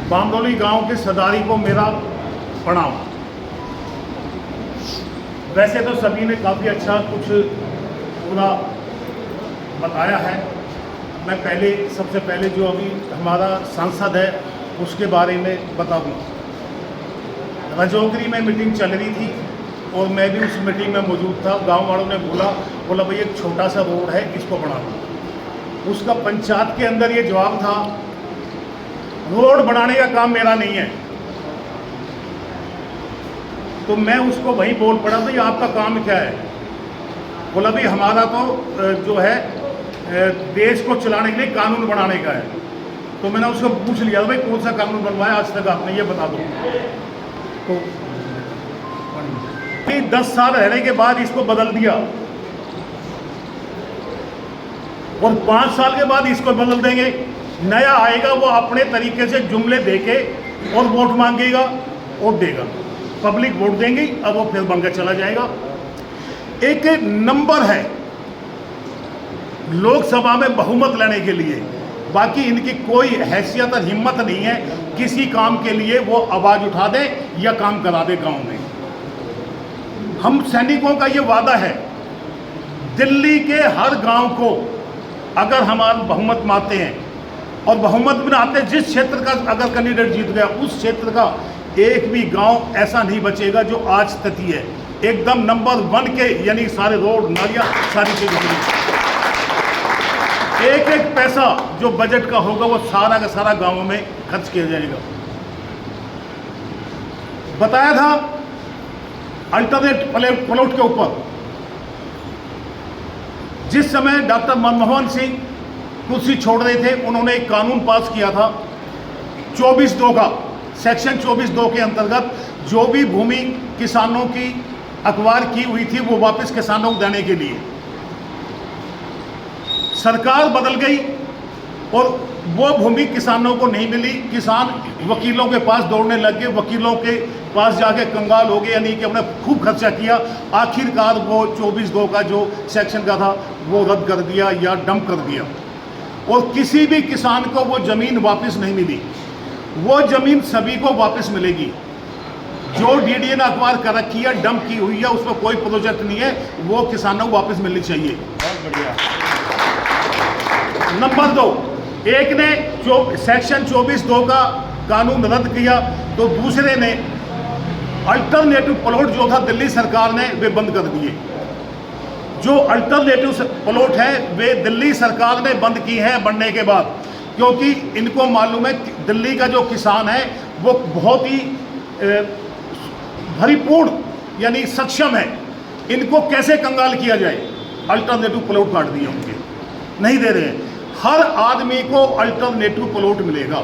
बामडोली गांव के सदारी को मेरा प्रणाम। वैसे तो सभी ने काफ़ी अच्छा कुछ पूरा बताया है। मैं सबसे पहले जो अभी हमारा सांसद है उसके बारे में बता दूँ। रजौगरी में मीटिंग चल रही थी और मैं भी उस मीटिंग में मौजूद था। गांव वालों ने बोला भाई एक छोटा सा रोड है, इसको बना दो। उसका पंचायत के अंदर ये जवाब था, रोड बनाने का काम मेरा नहीं है। तो मैं उसको वहीं बोल पड़ा, भाई आपका काम क्या है? बोला भाई हमारा तो जो है देश को चलाने के लिए कानून बनाने का है। तो मैंने उसको पूछ लिया, भाई कौन सा कानून बनवाया आज तक आपने, ये बता दो। तो 10 साल रहने के बाद इसको बदल दिया और 5 साल के बाद इसको बदल देंगे। नया आएगा, वो अपने तरीके से जुमले देके और वोट मांगेगा और देगा, पब्लिक वोट देंगी, अब वो फिर बनकर चला जाएगा। एक नंबर है लोकसभा में बहुमत लेने के लिए, बाकी इनकी कोई हैसियत और हिम्मत नहीं है किसी काम के लिए वो आवाज उठा दे या काम करा दे गांव में। हम सैनिकों का ये वादा है, दिल्ली के हर गांव को अगर हमारा बहुमत मानते हैं और बहुमत बनाते, जिस क्षेत्र का अगर कैंडिडेट जीत गया उस क्षेत्र का एक भी गांव ऐसा नहीं बचेगा जो आज स्थिति है, एकदम नंबर 1 के, यानी सारे रोड नालियां सारी चीजें। एक एक पैसा जो बजट का होगा वो सारा का सारा गांवों में खर्च किया जाएगा। बताया था अल्टरनेट प्लॉट के ऊपर। जिस समय डॉक्टर मनमोहन सिंह कुर्सी छोड़ रहे थे, उन्होंने एक कानून पास किया था 24(2) का, सेक्शन 24(2) के अंतर्गत जो भी भूमि किसानों की अखबार की हुई थी वो वापस किसानों को देने के लिए। सरकार बदल गई और वो भूमि किसानों को नहीं मिली। किसान वकीलों के पास दौड़ने लग गए, वकीलों के पास जाके कंगाल हो गए, यानी कि हमने खूब खर्चा किया। आखिरकार वो 24(2) का जो सेक्शन का था वो रद्द कर दिया या डंप कर दिया और किसी भी किसान को वो ज़मीन वापस नहीं मिली। वो ज़मीन सभी को वापस मिलेगी। जो डीडीए ने अखबार कर रखी है, डंप की हुई है, उसमें कोई प्रोजेक्ट नहीं है, वो किसानों को वापस मिलनी चाहिए। बहुत बढ़िया। नंबर 2, एक ने जो सेक्शन 24(2) का कानून रद्द किया तो दूसरे ने अल्टरनेटिव प्लॉट जो था दिल्ली सरकार ने वे बंद कर दिए। जो अल्टरनेटिव प्लॉट है वे दिल्ली सरकार ने बंद की है बनने के बाद, क्योंकि इनको मालूम है दिल्ली का जो किसान है वो बहुत ही भरीपूर्ण यानी सक्षम है, इनको कैसे कंगाल किया जाए। अल्टरनेटिव प्लॉट काट दिए, उनके नहीं दे रहे हैं। हर आदमी को अल्टरनेटिव प्लॉट मिलेगा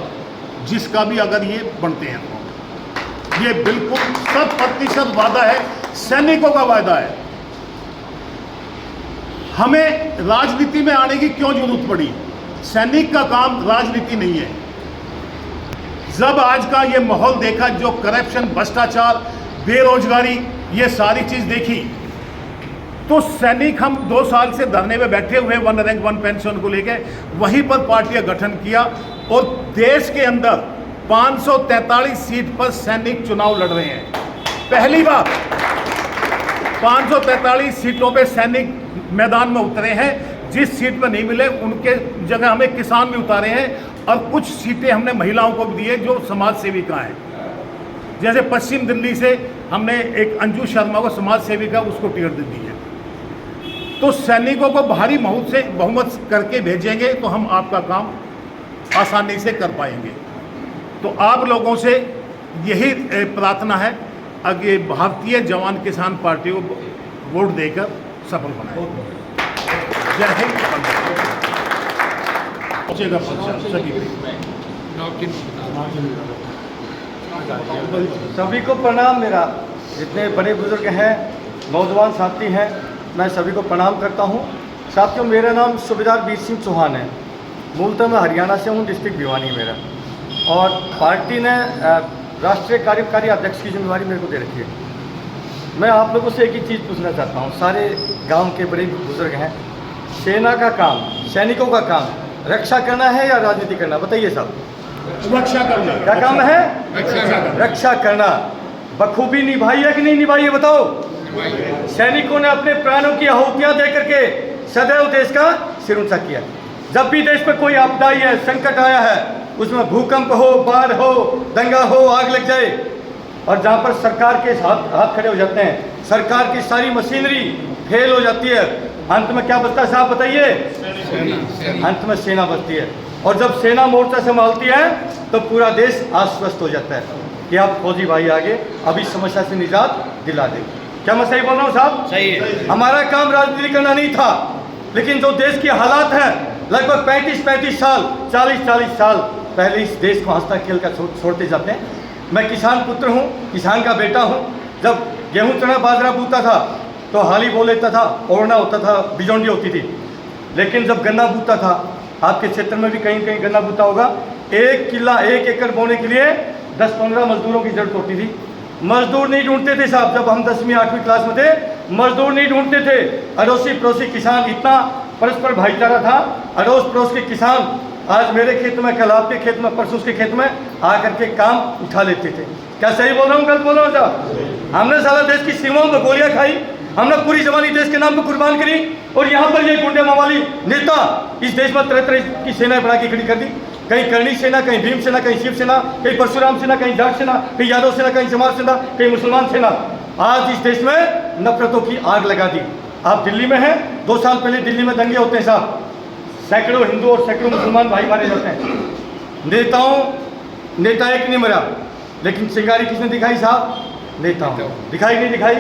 जिसका भी अगर ये बनते हैं तो। ये बिल्कुल 100% वादा है, सैनिकों का वादा है। हमें राजनीति में आने की क्यों जरूरत पड़ी? सैनिक का काम राजनीति नहीं है। जब आज का ये माहौल देखा, जो करप्शन, भ्रष्टाचार, बेरोजगारी, ये सारी चीज देखी, तो सैनिक हम 2 साल से धरने में बैठे हुए 1 रैंक 1 पेंशन को लेके, वहीं पर पार्टी का गठन किया और देश के अंदर 543 सीट पर सैनिक चुनाव लड़ रहे हैं। पहली बार 543 सीटों पे सैनिक मैदान में उतरे हैं। जिस सीट पर नहीं मिले उनके जगह हमें किसान भी उतारे हैं और कुछ सीटें हमने महिलाओं को भी दी है जो समाज सेविका हैं। जैसे पश्चिम दिल्ली से हमने एक अंजू शर्मा को समाज सेविका, उसको टिकट दे दी है। तो सैनिकों को भारी बहुमत करके भेजेंगे तो हम आपका काम आसानी से कर पाएंगे। तो आप लोगों से यही प्रार्थना है, आगे भारतीय जवान किसान पार्टी को वोट देकर सफल बनाएं। जय हिंद। सभी को प्रणाम। मेरा जितने बड़े बुजुर्ग हैं, नौजवान साथी हैं, मैं सभी को प्रणाम करता हूं। साथियों, मेरा नाम सूबेदार वीर सिंह चौहान है। मूलतः मैं हरियाणा से हूं, डिस्ट्रिक्ट भिवानी मेरा, और पार्टी ने राष्ट्रीय कार्यकारी अध्यक्ष की जिम्मेदारी मेरे को दे रखी है। मैं आप लोगों से एक ही चीज़ पूछना चाहता हूं, सारे गांव के बड़े बुजुर्ग हैं, सेना का काम, सैनिकों का काम रक्षा करना है या राजनीति करना? बताइए साहब। रक्षा करना। क्या काम है? रक्षा करना। रक्षा करना। बखूबी निभाई है कि नहीं निभाई है बताओ? सैनिकों ने अपने प्राणों की आहुतियां दे करके सदैव देश का सिर ऊंचा किया। जब भी देश पर कोई आपदा आई है, संकट आया है, उसमें भूकंप हो, बाढ़ हो, दंगा हो, आग लग जाए, और जहाँ पर सरकार के हाथ खड़े हो जाते हैं, सरकार की सारी मशीनरी फेल हो जाती है, अंत में क्या बचता है साहब बताइए? अंत में सेना बचती है। और जब सेना मोर्चा संभालती है तो पूरा देश आश्वस्त हो जाता है कि आप फौजी भाई आगे अभी समस्या से निजात दिला दें। क्या मैं सही बोल रहा हूँ साहब? सही है। हमारा काम राजनीति करना नहीं था, लेकिन जो देश के हालात हैं, लगभग 35 साल, 40 साल पहले इस देश को हंसता खेल कर छोड़ते जाते हैं। मैं किसान पुत्र हूँ, किसान का बेटा हूँ। जब गेहूँ चना बाजरा बूता था तो हाली बो लेता था, ओढ़ना होता था, बिजौंडी होती थी। लेकिन जब गन्ना बूता था, आपके क्षेत्र में भी कहीं कहीं गन्ना बूता होगा, 1 किला 1 एकड़ बोने के लिए 10-15 मजदूरों की जरूरत होती थी। मजदूर नहीं ढूंढते थे साहब। जब हम 10वीं 8वीं क्लास में थे, मजदूर नहीं ढूंढते थे। अड़ोसी पड़ोसी किसान, इतना परस्पर भाईचारा था। अड़ोस पड़ोस के किसान आज मेरे खेत में, कल आपके खेत में, परसों के खेत में आकर के काम उठा लेते थे। क्या सही बोल रहा हूँ, गलत बोल रहा हूँ साहब? हमने साला देश की सीमाओं पर गोलियां खाई, हमने पूरी जवानी देश के नाम पर कुर्बान करी, और यहाँ पर ये गुंडे मवाली नेता इस देश में तरह तरह की सेनाएं बना के खड़ी कर दी। कहीं करणी सेना, कहीं भीम सेना, कहीं शिव सेना, कहीं परशुराम सेना, कहीं जाट सेना, कहीं यादव सेना, कहीं चमार सेना, कहीं मुसलमान सेना। आज इस देश में नफरतों की आग लगा दी। आप दिल्ली में हैं, 2 साल पहले दिल्ली में दंगे होते हैं साहब, सैकड़ों हिंदू और सैकड़ों मुसलमान भाई मारे जाते हैं। नेता एक नहीं मरा, लेकिन चिंगारी किसने दिखाई साहब? नेताओं। दिखाई नहीं दिखाई?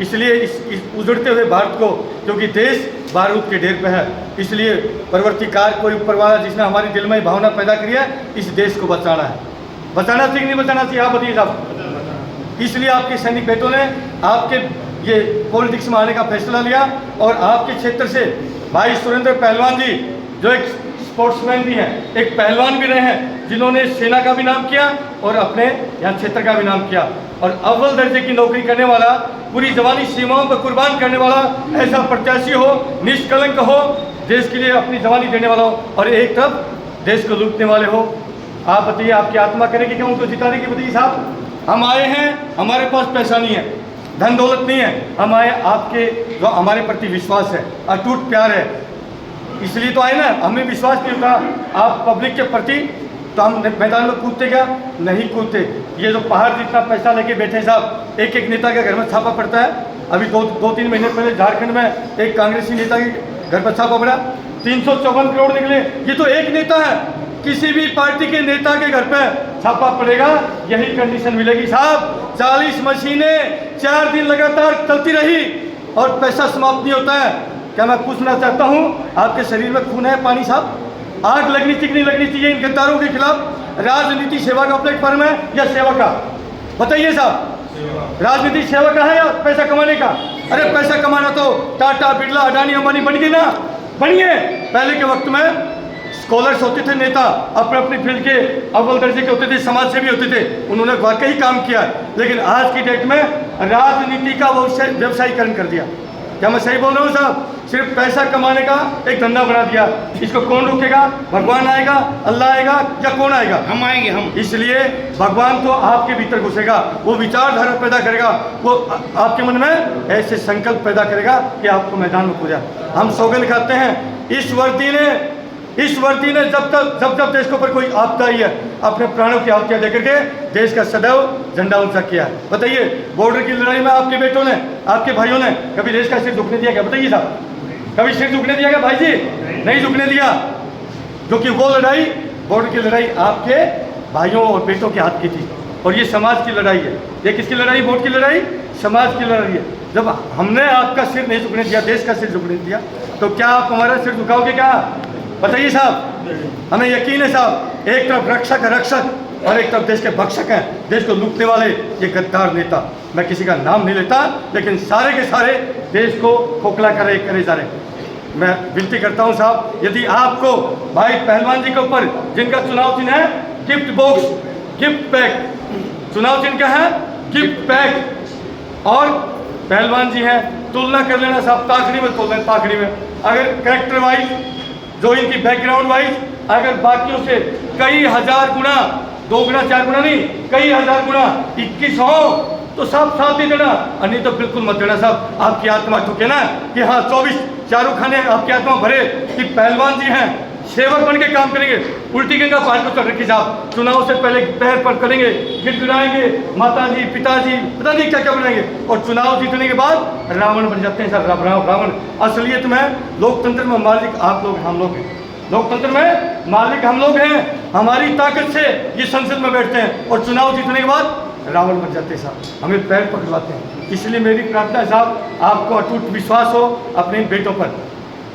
इसलिए इस उजड़ते हुए भारत को, क्योंकि देश बारूद के ढेर पे है, इसलिए परवर्तीकार कोई ऊपर वाला जिसने हमारे दिल में भावना पैदा करी है, इस देश को बचाना है। बचाना चाहिए कि नहीं बचाना चाहिए, आप बताइए साहब। इसलिए आपके सैनिक बेटों ने आपके ये पॉलिटिक्स में आने का फैसला लिया, और आपके क्षेत्र से भाई सुरेंद्र पहलवान जी, जो एक स्पोर्ट्समैन भी हैं, एक पहलवान भी रहे हैं, जिन्होंने सेना का भी नाम किया और अपने यहाँ क्षेत्र का भी नाम किया, और अव्वल दर्जे की नौकरी करने वाला, पूरी जवानी सीमाओं पर कुर्बान करने वाला ऐसा प्रत्याशी हो, निष्कलंक हो, देश के लिए अपनी जवानी देने वाला हो, और एक तरफ देश को लूटने वाले हो। आप बताइए, आपकी आत्मा करेगी क्या उनको जिताने की? बताइए साहब। हम आए हैं, हमारे पास पैसा नहीं है, धन दौलत नहीं है, हम आए आपके जो हमारे प्रति विश्वास है, अटूट प्यार है, इसलिए तो आए ना। हमें विश्वास नहीं होता आप पब्लिक के प्रति, तो हम मैदान में कूदते क्या? नहीं कूदते। ये जो पहाड़ जितना पैसा लेके बैठे साहब, एक एक नेता के घर में छापा पड़ता है। अभी 2-3 महीने पहले झारखंड में एक कांग्रेसी नेता के घर पर छापा पड़ा, 354 करोड़ निकले। ये तो एक नेता है, किसी भी पार्टी के नेता के घर पे छापा पड़ेगा, यही कंडीशन मिलेगी साहब। 40 मशीनें 4 दिन लगातार चलती रही और पैसा समाप्त नहीं होता है। क्या मैं पूछना चाहता हूँ, आपके शरीर में खून है पानी साहब? आग लगनी चाहिए नहीं लगनी चाहिए इन गद्दारों के खिलाफ? राजनीति सेवा का प्लेटफॉर्म है या सेवा का? बताइए साहब। राजनीति सेवा का है या पैसा कमाने का? अरे पैसा कमाना तो टाटा, बिरला, अडानी, अंबानी बन गए ना, बनिए। पहले के वक्त में स्कॉलर्स होते थे, नेता अपने अपनी फील्ड के अव्वल दर्जे के होते थे, समाज सेवी होते थे, उन्होंने वाकई काम किया। लेकिन आज की डेट में राजनीति का व्यवसायीकरण कर दिया। क्या मैं सही बोल रहा हूँ साहब? सिर्फ पैसा कमाने का एक धंधा बना दिया। इसको कौन रोकेगा? भगवान आएगा, अल्लाह आएगा, या कौन आएगा? हम आएंगे। हम इसलिए भगवान तो आपके भीतर घुसेगा, वो विचारधारा पैदा करेगा, वो आपके मन में ऐसे संकल्प पैदा करेगा कि आपको मैदान में पूजा। हम सौगंध खाते हैं, इस वर्दी ने जब देश के ऊपर कोई आपदा आई है, अपने प्राणों की आहुतियां देकर के देश का सदैव झंडा ऊंचा किया है। बताइए, बॉर्डर की लड़ाई में आपके बेटों ने, आपके भाइयों ने कभी देश का सिर झुकने दिया क्या? बताइए साहब, कभी सिर झुकने दिया क्या भाई जी? नहीं झुकने दिया, क्योंकि वो लड़ाई, बॉर्डर की लड़ाई आपके भाइयों और बेटों के हाथ की थी, और ये समाज की लड़ाई है। ये किसकी लड़ाई? वोट की लड़ाई, समाज की लड़ाई है। जब हमने आपका सिर नहीं झुकने दिया, देश का सिर झुकने दिया, तो क्या आप हमारा सिर झुकाओगे क्या? बताइए साहब। हमें यकीन है साहब, एक तरफ रक्षक और एक तरफ देश के भक्षक हैं, देश को लूटने वाले ये गद्दार नेता। मैं किसी का नाम नहीं लेता, लेकिन सारे के सारे देश को खोखला करे जा रहे। मैं विनती करता हूं साहब, यदि आपको भाई पहलवान जी के ऊपर, जिनका चुनाव चिन्ह है गिफ्ट बॉक्स, गिफ्ट पैक, चुनाव चिन्ह क्या है? गिफ्ट पैक, और पहलवान जी हैं, तुलना कर लेना साहब, ताकड़ी में तोल लें, ताकड़ी में। अगर कैरेक्टर वाइज, जो इनकी बैकग्राउंड वाइज अगर बाकियों से कई हजार गुना, 2 गुना 4 गुना नहीं, कई हजार गुना 21 हो तो साहब साथ दे देना, और नहीं तो बिल्कुल मत देना साहब। आपकी आत्मा ठुके ना कि हाँ 24 शाहरुख खान आपकी आत्मा भरे कि पहलवान जी हैं, सेवक बन के काम करेंगे। उल्टी गंगा पहाड़ को चढ़ रखी साहब, चुनाव से पहले पैर पर करेंगे, गिड़गिड़ाएंगे, माता जी पिताजी पता नहीं क्या क्या बनाएंगे, और चुनाव जीतने के बाद रावण बन जाते हैं सर। रावण असलियत में लोकतंत्र में मालिक आप लोग, हम लोग हैं। लोकतंत्र में मालिक हम लोग हैं, हमारी ताकत से ये संसद में बैठते हैं, और चुनाव जीतने के बाद रावण बन जाते हैं साहब, हमें पैर पकड़वाते हैं। इसलिए मेरी प्रार्थना है साहब, आपको अटूट विश्वास हो अपने बेटों पर।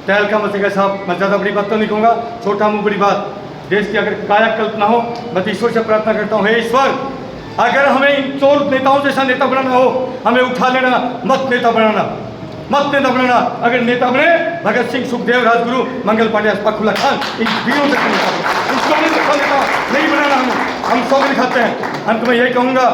टहल का मचेगा साहब, मैं ज़्यादा बड़ी बात तो नहीं कहूँगा, छोटा मुँह बड़ी बात। देश की अगर कायाकल्प ना हो, मैं तो ईश्वर से प्रार्थना करता हूँ, हे ईश्वर अगर हमें इन चोर नेताओं जैसा नेता बनाना हो, हमें उठा लेना, मत नेता बनाना, मत नेता बनाना। अगर नेता बने भगत सिंह, सुखदेव, राजगुरु, मंगल पांडे, अशफाकुल्लाह खान, इन वीरों से नेता नहीं बनाना। हम सब दिखाते हैं। अंत में यही कहूँगा,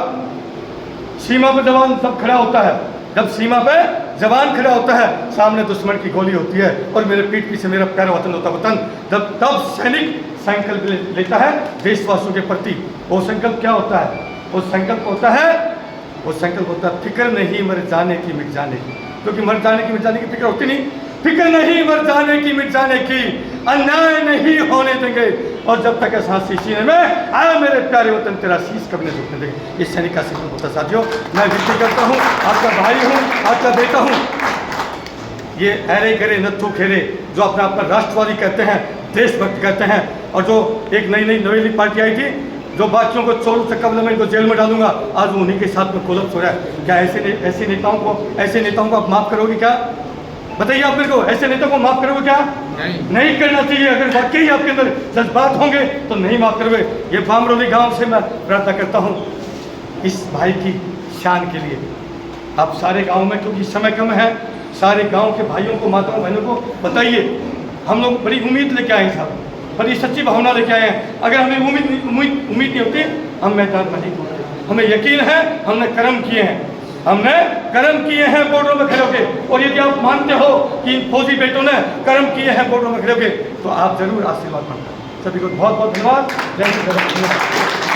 सीमा पर जवान सब खड़ा होता है, जब सीमा पे जवान खड़ा होता है, सामने दुश्मन की गोली होती है और मेरे पीठ पीछे मेरा प्यारा वतन होता वतन, तब सैनिक संकल्प लेता है देशवासियों के प्रति। वो संकल्प क्या होता है? वो संकल्प होता है फिक्र नहीं मर जाने की मिट जाने की, क्योंकि मर जाने की मिट जाने की फिक्र होती नहीं। फिक्र नहीं मर जाने की मिट जाने की, अन्याय नहीं होने देंगे, और जब तक सांस सीने में आया मेरे प्यारे वतन तेरा शीश कभी नहीं झुकने देंगे। ये सैनिक का संकल्प होता साथियों। मैं विनती करता हूँ, आपका भाई हूँ, आपका बेटा हूँ। ये अरे करे नथु खेरे जो अपना अपना राष्ट्रवादी कहते हैं, देशभक्त कहते हैं, और जो एक नई नवेली पार्टी आई थी जो बाकियों को चोरों से कब मैं इनको जेल में डालूंगा, आज वो उन्हीं के साथ में कोलैप्स हो रहा है। क्या ऐसे नेताओं को आप माफ़ करोगे क्या? बताइए आप मेरे को, ऐसे नेताओं को माफ़ करोगे क्या? नहीं करना चाहिए। अगर वाकई आपके अंदर जज्बात होंगे तो नहीं माफ़ करोगे। ये बामरोली गांव से मैं प्रार्थना करता हूँ इस भाई की शान के लिए, आप सारे गांव में, क्योंकि समय कम है, सारे गांव के भाइयों को, माताओं बहनों को बताइए। हम लोग बड़ी उम्मीद लेके आए साहब, बड़ी सच्ची भावना लेके आए हैं। अगर हमें उम्मीद नहीं होती हम मैदान में नहीं होते। हमें यकीन है, हमने कर्म किए हैं बॉर्डरों में खड़े होके, और यदि आप मानते हो कि इन फौजी बेटों ने कर्म किए हैं बॉर्डरों में खड़े होके, तो आप जरूर आशीर्वाद मांगना। सभी को बहुत बहुत धन्यवाद। जय हिंद।